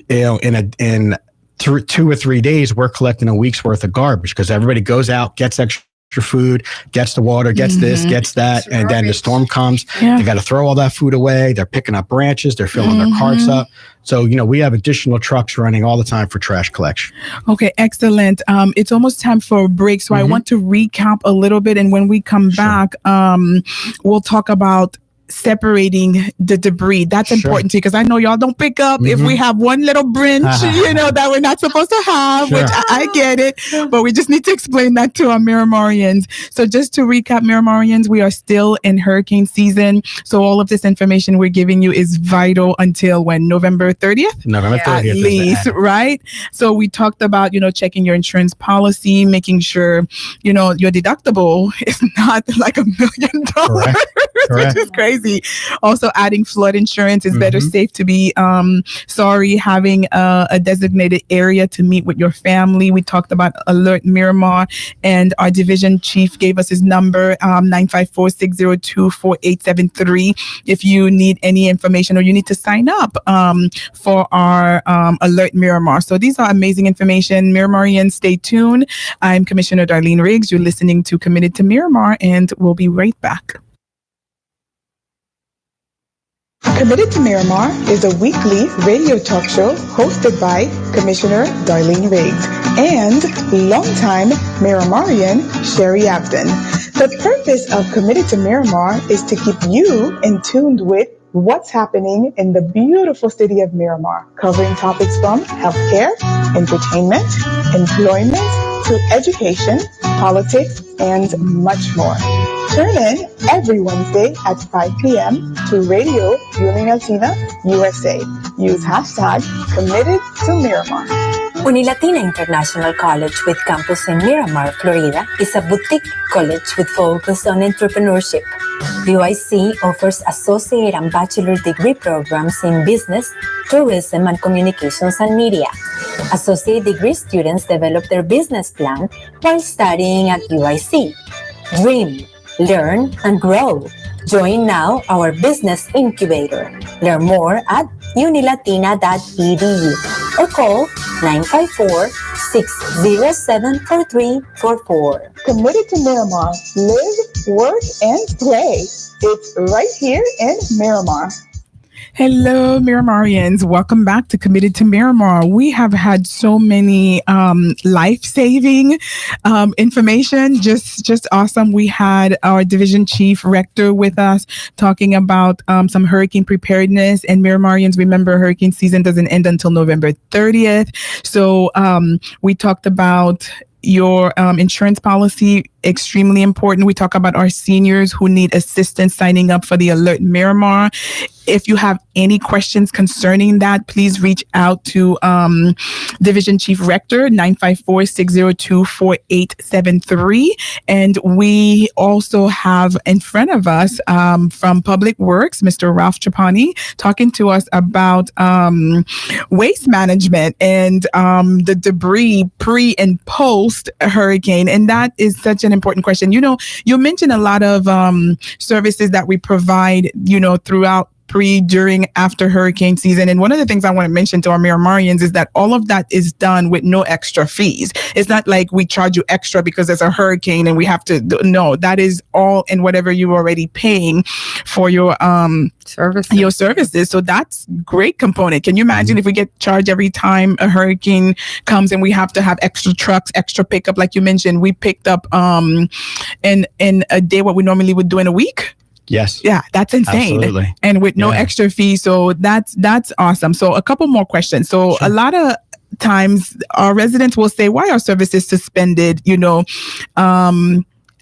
in 2 or 3 days, we're collecting a week's worth of garbage because everybody goes out, gets extra food, gets the water, gets this, gets that, and then the storm comes. They got to throw all that food away. They're picking up branches. They're filling their carts up. So, we have additional trucks running all the time for trash collection. Okay, excellent. It's almost time for a break. So I want to recap a little bit. And when we come back, we'll talk about separating the debris. That's important too, because I know y'all don't pick up if we have one little branch, that we're not supposed to have, which I get it, but we just need to explain that to our Miramarians. So just to recap, Miramarians, we are still in hurricane season. So all of this information we're giving you is vital until when? November 30th? November 30th. At least, right? So we talked about, checking your insurance policy, making sure, your deductible is not like $1 million, which is crazy. Also, adding flood insurance is better safe to be sorry. Having a designated area to meet with your family. We talked about Alert Miramar, and our division chief gave us his number, 954-602-4873. If you need any information or you need to sign up for our Alert Miramar. So these are amazing information. Miramarians, stay tuned. I'm Commissioner Darline Riggs. You're listening to Committed to Miramar, and we'll be right back. Committed to Miramar is a weekly radio talk show hosted by Commissioner Darline Riggs and longtime Miramarian Sherry Abdin. The purpose of Committed to Miramar is to keep you in tune with what's happening in the beautiful city of Miramar, covering topics from healthcare, entertainment, employment, to education, politics, and much more. Tune in every Wednesday at 5 p.m. to Radio Unilatina USA. Use hashtag Committed to Miramar. Unilatina International College with campus in Miramar, Florida is a boutique college with focus on entrepreneurship. UIC offers associate and bachelor degree programs in business, tourism, and communications and media. Associate degree students develop their business plan while studying at UIC. Dream, learn, and grow. Join now our business incubator. Learn more at unilatina.edu or call 954-607-4344. Committed to Miramar. Live, work, and play. It's right here in Miramar. Hello, Miramarians. Welcome back to Committed to Miramar. We have had so many life-saving information. Just awesome. We had our Division Chief Rector with us talking about some hurricane preparedness. And Miramarians, remember, hurricane season doesn't end until November 30th. So we talked about your insurance policy, extremely important. We talk about our seniors who need assistance signing up for the Alert Miramar. If you have any questions concerning that, please reach out to Division Chief Rector, 954-602-4873. And we also have in front of us from Public Works, Mr. Ralph Trapani, talking to us about waste management and the debris pre and post hurricane. And that is such an important question. You mentioned a lot of services that we provide, throughout pre, during, after hurricane season. And one of the things I want to mention to our Miramarians is that all of that is done with no extra fees. It's not like we charge you extra because there's a hurricane and we have to, no, that is all in whatever you're already paying for your services. So that's great component. Can you imagine if we get charged every time a hurricane comes and we have to have extra trucks, extra pickup? Like you mentioned, we picked up in a day what we normally would do in a week. Yes. Yeah, that's insane. Absolutely. And with no extra fee. So that's awesome. So a couple more questions. So a lot of times our residents will say, why are services suspended,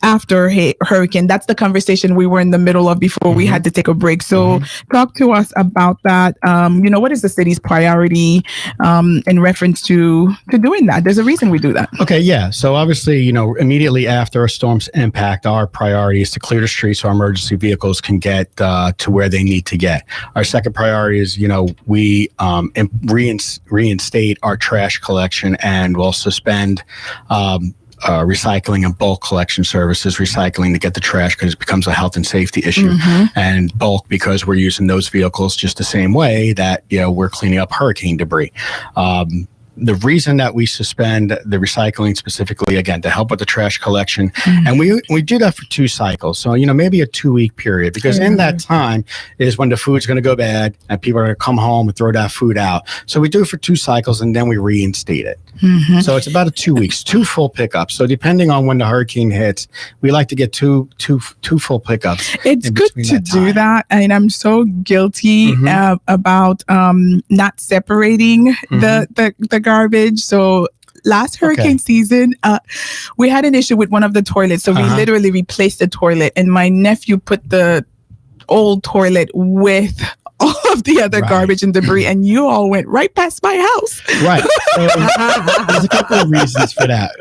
after hurricane? That's the conversation we were in the middle of before we had to take a break. So talk to us about that. What is the city's priority in reference to doing that? There's a reason we do that. Okay, yeah. So obviously, immediately after a storm's impact, our priority is to clear the streets so our emergency vehicles can get to where they need to get. Our second priority is, we reinstate our trash collection, and we'll suspend recycling and bulk collection services, recycling to get the trash because it becomes a health and safety issue, and bulk because we're using those vehicles just the same way that we're cleaning up hurricane debris. The reason that we suspend the recycling specifically, again, to help with the trash collection, and we do that for 2 cycles. So, maybe a 2-week period, because in that time is when the food's going to go bad and people are going to come home and throw that food out. So we do it for 2 cycles and then we reinstate it. So it's about 2 weeks, 2 full pickups. So depending on when the hurricane hits, we like to get two full pickups. It's good to do that. And I'm so guilty about not separating the garbage. So last hurricane season, we had an issue with one of the toilets. So we literally replaced the toilet, and my nephew put the old toilet with all of the other garbage and debris, and you all went right past my house. Right. So, there's a couple of reasons for that.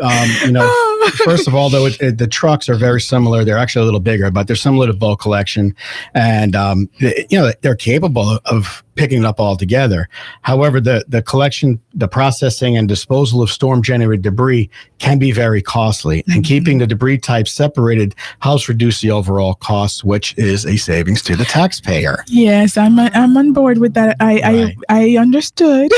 First of all, though, the trucks are very similar. They're actually a little bigger, but they're similar to bulk collection, and they're capable of picking it up all together. However, the collection, the processing, and disposal of storm-generated debris can be very costly, and keeping the debris types separated helps reduce the overall cost, which is a savings to the taxpayer. Yes, I'm on board with that. I understood,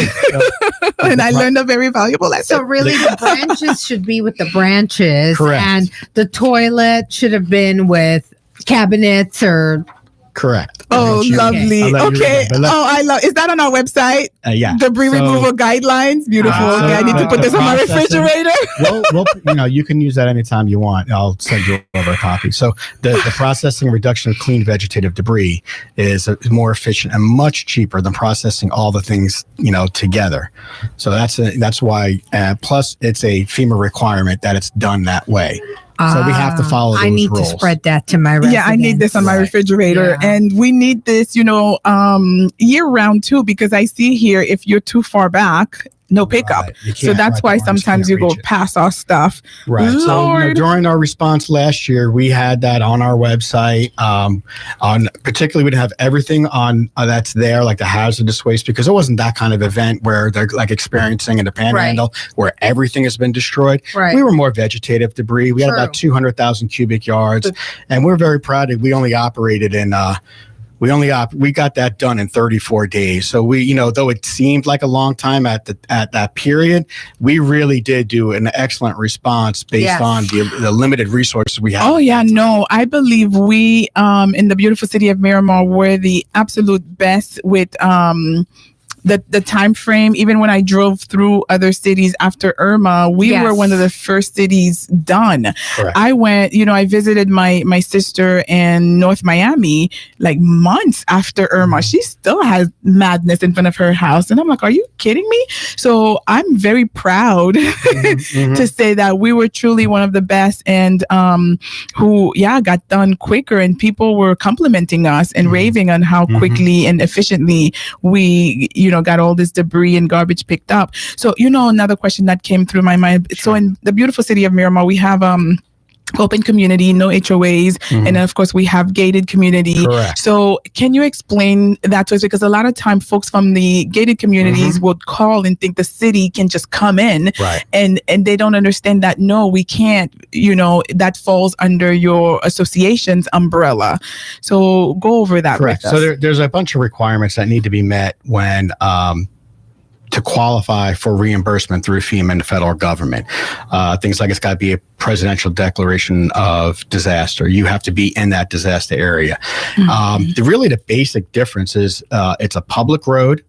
and I learned a very valuable lesson. So really, the branches should be with the branches, Correct. And the toilet should have been with cabinets or. Correct. Oh, lovely. Okay. I love. Is that on our website? Yeah. Debris removal guidelines. Beautiful. Okay, I need to put this on my refrigerator. Well, you can use that anytime you want. I'll send you over a copy. So the processing and reduction of clean vegetative debris is more efficient and much cheaper than processing all the things together. So that's why. Plus, it's a FEMA requirement that it's done that way. So we have to follow those rules. I need to spread that to my residents. Yeah, I need this on my refrigerator. Yeah. And we need this, year round too, because I see here, if you're too far back, no pickup. So that's why sometimes you go past our stuff. Right. Lord. So during our response last year, we had that on our website. Particularly, we didn't have everything on that's there, like the hazardous waste, because it wasn't that kind of event where they're like experiencing in the Panhandle where everything has been destroyed. Right. We were more vegetative debris. We had about 200,000 cubic yards, and we're very proud that we only operated in. We got that done in 34 days. So we, though it seemed like a long time at that period, we really did do an excellent response based on the limited resources we have. Oh yeah, no, I believe we in the beautiful city of Miramar were the absolute best with the time frame. Even when I drove through other cities after Irma, we were one of the first cities done. Correct. I went, I visited my sister in North Miami like months after Irma. She still has madness in front of her house. And I'm like, are you kidding me? So I'm very proud to say that we were truly one of the best, and who got done quicker, and people were complimenting us and raving on how quickly and efficiently we, got all this debris and garbage picked up. So, another question that came through my mind. Sure. So in the beautiful city of Miramar, we have open community, no HOAs, and then of course we have gated community. Correct. So can you explain that to us? Because a lot of time folks from the gated communities would call and think the city can just come in, and they don't understand that no, we can't. That falls under your association's umbrella. So go over that. Correct. With us. So there's a bunch of requirements that need to be met when to qualify for reimbursement through FEMA and the federal government. Things like it's got to be a presidential declaration of disaster. You have to be in that disaster area. The basic difference is it's a public road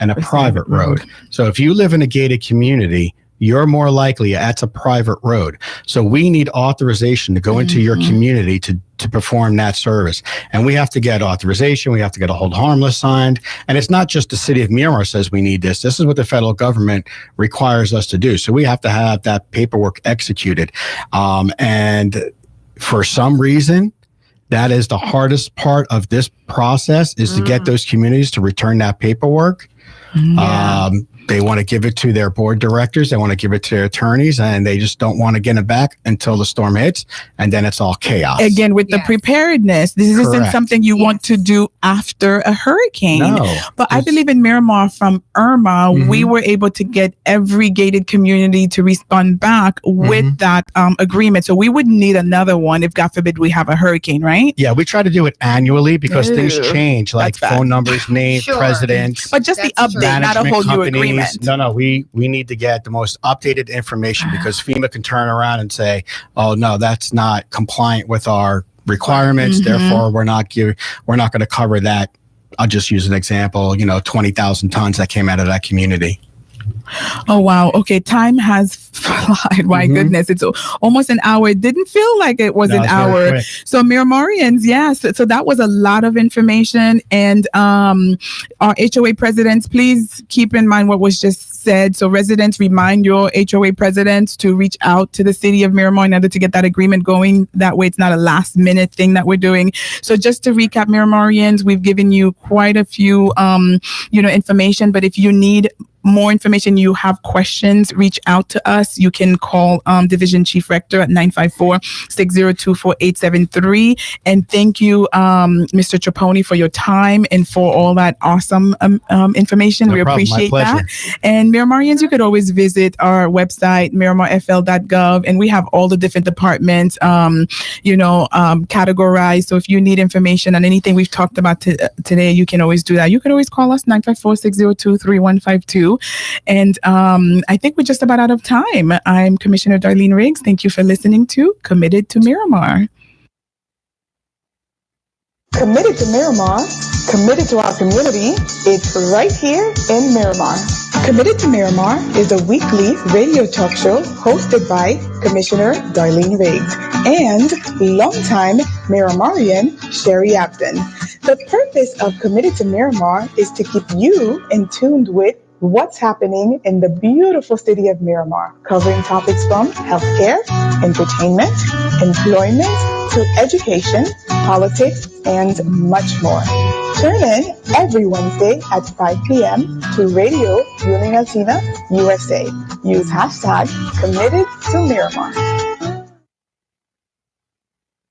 and a private road. So if you live in a gated community, you're more likely, that's a private road. So we need authorization to go into your community to perform that service. And we have to get authorization. We have to get a hold harmless signed. And it's not just the city of Miramar says we need this. This is what the federal government requires us to do. So we have to have that paperwork executed. And for some reason, that is the hardest part of this process, is to get those communities to return that paperwork. They want to give it to their board directors. They want to give it to their attorneys, and they just don't want to get it back until the storm hits, and then it's all chaos. Again, with the preparedness, this isn't something you want to do after a hurricane. No, but I believe in Miramar from Irma, we were able to get every gated community to respond back with that agreement. So we wouldn't need another one if, God forbid, we have a hurricane, right? Yeah, we try to do it annually because things change, like phone numbers, names, presidents. But just the update, not a whole new agreement. No, we need to get the most updated information, because FEMA can turn around and say, oh, no, that's not compliant with our requirements. Therefore, we're not going to cover that. I'll just use an example, 20,000 tons that came out of that community. Oh, wow. Okay. Time has flied. My goodness. It's almost an hour. It didn't feel like it was an hour. So Miramarians, yes. So that was a lot of information. And our HOA presidents, please keep in mind what was just said. So residents, remind your HOA presidents to reach out to the City of Miramar in order to get that agreement going. That way it's not a last minute thing that we're doing. So just to recap, Miramarians, we've given you quite a few, information, but if you need more information, you have questions, reach out to us. You can call Division Chief Rector at 954-602-4873. And thank you, Mr. Trapani, for your time and for all that awesome information. We appreciate that. And Miramarians, you could always visit our website, miramarfl.gov, and we have all the different departments, categorized. So if you need information on anything we've talked about today, you can always do that. You can always call us 954-602-3152. And I think we're just about out of time. I'm Commissioner Darline Riggs. Thank you for listening to Committed to Miramar. Committed to Miramar, committed to our community. It's right here in Miramar. Committed to Miramar is a weekly radio talk show hosted by Commissioner Darline Riggs and longtime Miramarian Sherry Abdin. The purpose of Committed to Miramar is to keep you in tune with what's happening in the beautiful city of Miramar, covering topics from healthcare, entertainment, employment, to education, politics, and much more. Tune in every Wednesday at 5 p.m. to Radio Union Latina USA. Use hashtag Committed to Miramar.